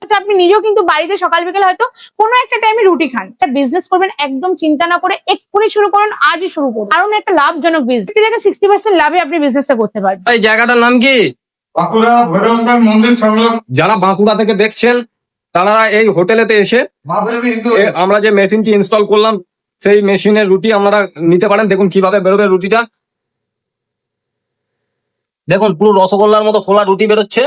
হচ্ছে আপনি নিজেও কিন্তু বাড়িতে সকাল বিকেল হয়তো কোনো একটা টাইমে রুটি খান। বিজনেস করবেন একদম চিন্তা না করে এক্ষুনি শুরু করুন, আজই শুরু করুন, কারণ একটা লাভজনক বিজনেস থেকে 60% লাভে আপনি বিজনেসটা করতে পারবেন। এই জায়গাটার নাম কি? বাঁকুড়া ভৈরবগঞ্জ মন্দির সংলগ্ন। যারা বাঁকুড়া থেকে দেখছেন তারা এই হোটেলেতে এসে আমরা যে মেশিনটি ইনস্টল করলাম সেই মেশিনের রুটি আপনারা নিতে পারেন। দেখুন কিভাবে বেরোবে রুটিটা, দেখুন পুরো রসগোল্লার মতো ফোলা রুটি বেরোচ্ছে।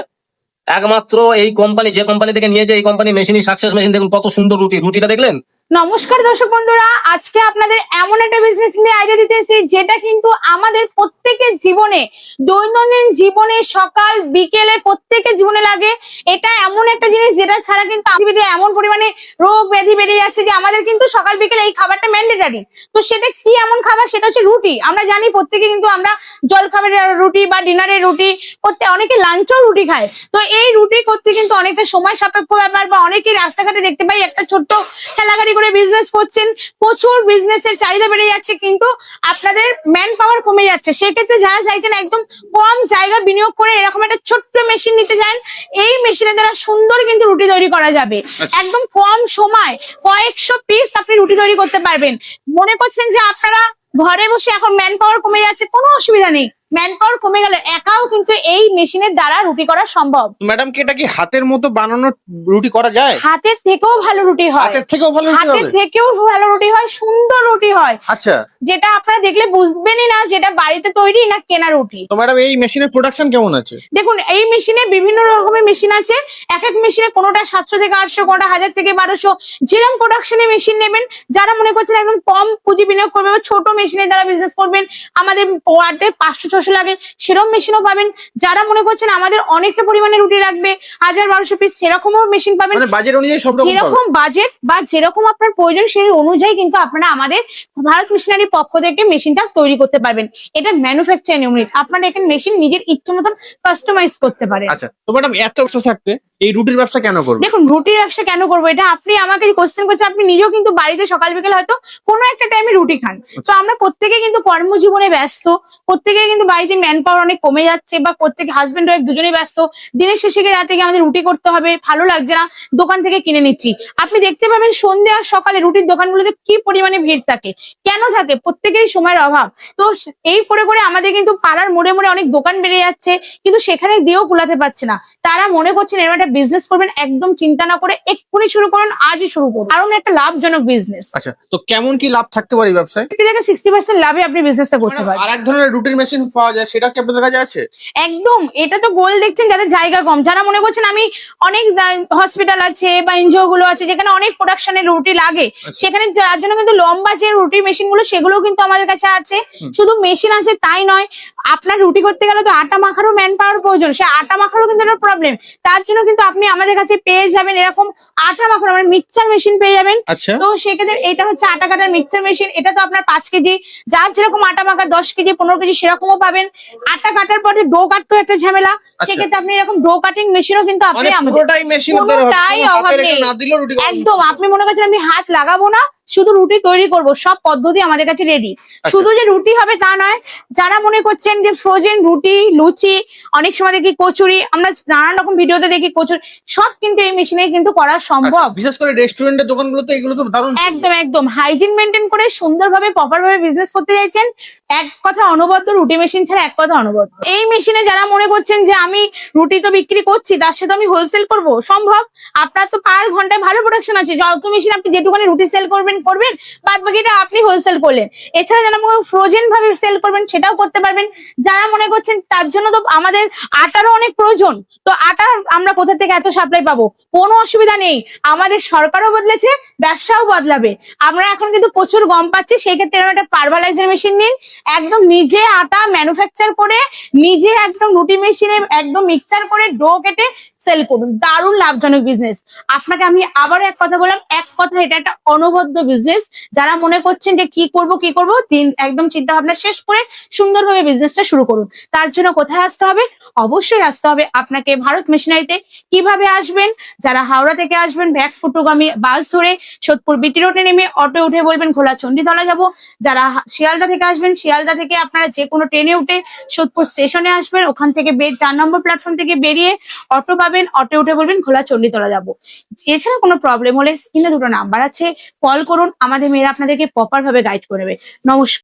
একমাত্র এই কোম্পানি, যে কোম্পানি থেকে নিয়েছে এই কোম্পানি মেশিনই সাকসেস মেশিন। দেখুন কত সুন্দর রুটিটা দেখলেন। নমস্কার দর্শক বন্ধুরা, আজকে আপনাদের এমন একটা বিজনেস নিয়ে আইডিয়া দিতে এসেছি যেটা কিন্তু আমাদের প্রত্যেকের জীবনে, দৈনন্দিন জীবনে সকাল বিকেলে প্রত্যেকের জীবনে লাগে। এটা এমন একটা জিনিস যেটা ছাড়া কিন্তু পৃথিবীতে এমন পরিমাণে রোগ ব্যাধি বেড়ে যাচ্ছে যে আমাদের কিন্তু সকাল বিকেলে এই খাবারটা ম্যান্ডেটারি। তো সেটা কি এমন খাবার? সেটা হচ্ছে রুটি। আমরা জানি প্রত্যেকে কিন্তু আমরা জল খাবারের রুটি বা ডিনারের রুটি করতে, অনেকে লাঞ্চও রুটি খায়। তো এই রুটি করতে কিন্তু অনেকটা সময় সাপেক্ষ ব্যাপার, বা অনেকে রাস্তাঘাটে দেখতে পাই একটা ছোট্ট ঠেলাগাড়ি বিজনেস করছেন, প্রচুর বিজনেসের চাহিদা বেড়ে যাচ্ছে কিন্তু আপনাদের ম্যান পাওয়ার কমে যাচ্ছে। সেক্ষেত্রে যারা চাইছেন একদম কম জায়গা বিনিয়োগ করে এরকম একটা ছোট্ট মেশিন নিতে চান, এই মেশিনের দ্বারা সুন্দর কিন্তু রুটি তৈরি করা যাবে। একদম কম সময় কয়েকশো পিস আপনি রুটি তৈরি করতে পারবেন। মনে করছেন যে আপনারা ঘরে বসে এখন ম্যান পাওয়ার কমে যাচ্ছে, কোনো অসুবিধা নেই। ম্যান পাওয়ার কমে গেলে একাও কিন্তু এই মেশিনের দ্বারা রুটি করা সম্ভব। ম্যাডাম কি এটা কি হাতের মতো বানানো রুটি করা যায়? হাতের থেকেও ভালো রুটি হয়, হাতের থেকেও ভালো রুটি হাতের হবে? থেকেও ভালো রুটি হয়, সুন্দর রুটি হয়। আচ্ছা, যেটা আপনারা দেখলে বুঝবেনই না যেটা বাড়িতে তৈরি না কেনা রুটি। তো ম্যাডাম এই মেশিনের প্রোডাকশন কেমন আছে? দেখুন, এই মেশিনে বিভিন্ন রকমের মেশিন আছে। এক এক মেশিনে কোনোটা 700 থেকে 800, কোনোটা 1000 থেকে 1200, যেরকম প্রোডাকশনে মেশিন নেবেন। যারা মনে করছেন একদম কম পুঁজি বিনিয়োগ করবে, ছোট মেশিনে যারা বিজনেস করবেন, আমাদের ওয়ার্ডে 500-600 লাগে, সেরকম মেশিনও পাবেন। যারা মনে করছেন আমাদের অনেকটা পরিমাণে রুটি লাগবে, 1000-1200 পিস, সেরকমও মেশিন পাবেন। মানে বাজেট অনুযায়ী সব রকম যেরকম বাজেট বা যেরকম আপনার প্রয়োজন সেই অনুযায়ী কিন্তু আপনারা আমাদের ভারত মেশিনারির পক্ষ থেকে মেশিনটা তৈরি করতে পারবেন। এটা ম্যানুফ্যাকচারিং ইউনিট, আপনারা এখানে মেশিন নিজের ইচ্ছে মতন কাস্টমাইজ করতে পারেন। আচ্ছা, তো ম্যাডাম এত ব্যবসা থাকতে এই রুটির ব্যবসা কেন করবেন? দেখুন, রুটির ব্যবসা কেন করবো এটা আপনি আমাকে কোশ্চেন করছেন। আপনি নিজেও কিন্তু বাড়িতে সকাল বিকেল হয়তো কোনো একটা টাইমে রুটি খান। তো আমরা প্রত্যেকে কিন্তু কর্মজীবনে ব্যস্ত, প্রত্যেকে কিন্তু বাড়িতে ম্যান পাওয়ার অনেক কমে যাচ্ছে, বা প্রত্যেকে হাজবেন্ড ওয়াইফ দুজনেই ব্যস্ত। দিনের শেষে গিয়ে রাতে গিয়ে আমাদের রুটি করতে হবে, ভালো লাগছে না, দোকান থেকে কিনে নিচ্ছি। আপনি দেখতে পাবেন সন্ধ্যে আর সকালে রুটির দোকানগুলোতে কি পরিমাণে ভিড় থাকে। কেন থাকে? প্রত্যেকেরই সময়ের অভাব। তো এই করে করে আমাদের কিন্তু পাড়ার মোড়ে মোড়ে অনেক দোকান বেড়ে যাচ্ছে, কিন্তু সেখানে দিয়েও কুলাতে পারছে না। তারা মনে করছেন এরকম একটা বিজনেস করবেন, একদম চিন্তা না করে এক্ষুনি শুরু করুন, আজই শুরু করুন, কারণ একটা লাভজনক বিজনেস। আচ্ছা, তো কেমন কি লাভ থাকতে পারে এই ব্যবসায়? 60% লাভে আপনি বিজনেসটা করতে পারেন। আর এক ধরনের রুটির মেশিন পাওয়া যায়, সেটা কি আপনাদের কাছে আছে? একদম, এটা তো গোল দেখছেন যাদের জায়গা কম, যারা মনে করছেন আমি অনেক হসপিটাল আছে বা এনজিও গুলো আছে যেখানে অনেক প্রোডাকশনের রুটি লাগে, সেখানে যার জন্য কিন্তু লম্বা যে রুটি মেশিন গুলো সেগুলো কিন্তু আমাদের কাছে আছে। শুধু মেশিন আছে তাই নয়, আপনার রুটি করতে গেলে তো আটা মাখারও ম্যান পাওয়ার প্রয়োজন, সে আটা মাখারও কিন্তু একটা প্রবলেম। তার জন্য কিন্তু আপনি আমাদের কাছে পেয়ে যাবেন এরকম আটা মাখানো মানে মিক্সচার মেশিন পেয়ে যাবেন। আচ্ছা, তো সেক্ষেত্রে এটা হচ্ছে আটা কাটার মিক্সচার মেশিন। এটা তো আপনার 5 কেজি, যার যেরকম আটা মাখা 10 কেজি 15 কেজি সেরকমও পাবেন। আটা কাটার পরে ডো কাটতো একটা ঝামেলা, সেক্ষেত্রে আপনি এরকম ডো কাটিং মেশিনও কিন্তু আপনি পুরোটাই মেশিন না দিলেও রুটি একদম আপনি মনে করছেন আমি হাত লাগাবো না, শুধু রুটি তৈরি করব, সব পদ্ধতি আমাদের কাছে রেডি। শুধু যে রুটি হবে তা নয়, যারা মনে করছেন যে ফ্রোজেন রুটি, লুচি, অনেক সময় দেখি কচুরি, আমরা নানান রকম ভিডিওতে দেখি কচুরি, সব কিন্তু এই মেশিনে কিন্তু করা সম্ভব। বিশেষ করে রেস্টুরেন্টের দোকানগুলোতে এগুলো তো দারুণ। একদম একদম হাইজিন মেনটেন করে সুন্দরভাবে প্রপার ভাবে বিজনেস করতে চাইছেন, এক কথা অনবদ্য, রুটি মেশিন ছাড়া এক কথা অনবদ্য। এই মেশিনে যারা মনে করছেন যে আমি রুটি তো বিক্রি করছি, তার সাথে আমি হোলসেল করব, সম্ভব। আপনার তো পার ঘন্টায় ভালো প্রোডাকশন আছে, যত মেশিন আপনি যেটুখানি রুটি সেল করবেন বাদ বাকিটা আপনি হোলসেল করলেন। এছাড়া যারা মনে ফ্রোজেন ভাবে সেল করবেন সেটাও করতে পারবেন। যারা মনে করছেন তার জন্য তো আমাদের আটারও অনেক প্রয়োজন, তো আটা আমরা কোথা থেকে এত সাপ্লাই পাবো? কোনো অসুবিধা নেই, আমাদের সরকারও বদলেছে, ব্যবসাও বদলাবে। আমরা এখন কিন্তু প্রচুর গম পাচ্ছি, সেই ক্ষেত্রে এরকম একটা পারভালাইজার মেশিন নিন, একদম নিজে আটা ম্যানুফ্যাকচার করে নিজে একদম রুটি মেশিনে একদম মিক্সচার করে ডো কেটে সেল করুন, দারুণ লাভজনক বিজনেস। আপনাকে আমি আবার এক কথা বললাম, এক কথা এটা একটা অনবদ্য বিজনেস। যারা মনে করছেন যে কি করব একদম চিন্তা ভাবনা শেষ করে সুন্দরভাবে বিজনেসটা শুরু করুন। তার জন্য কোথায় আসতে হবে? অবশ্যই আসতে হবে আপনাকে ভারত মেশিনারিতে। কিভাবে আসবেন? যারা হাওড়া থেকে আসবেন ব্যাক ফুটোগামী বাস ধরে সোদপুর বিটি রোডে নেমে অটো উঠে বলবেন খোলা চণ্ডীতলা যাব। যারা শিয়ালদা থেকে আসবেন, শিয়ালদা থেকে আপনারা যে কোনো ট্রেনে উঠে সোদপুর স্টেশনে আসবেন, ওখান থেকে 4 নম্বর প্ল্যাটফর্ম থেকে বেরিয়ে অটো পাবেন, অটো উঠে বলবেন খোলা চণ্ডীতলা যাব। এছাড়া কোনো প্রবলেম হলে স্ক্রিনে দুটো নাম্বার আছে, কল করুন, আমাদের মেয়েরা আপনাদেরকে প্রপার ভাবে গাইড করবে। নমস্কার।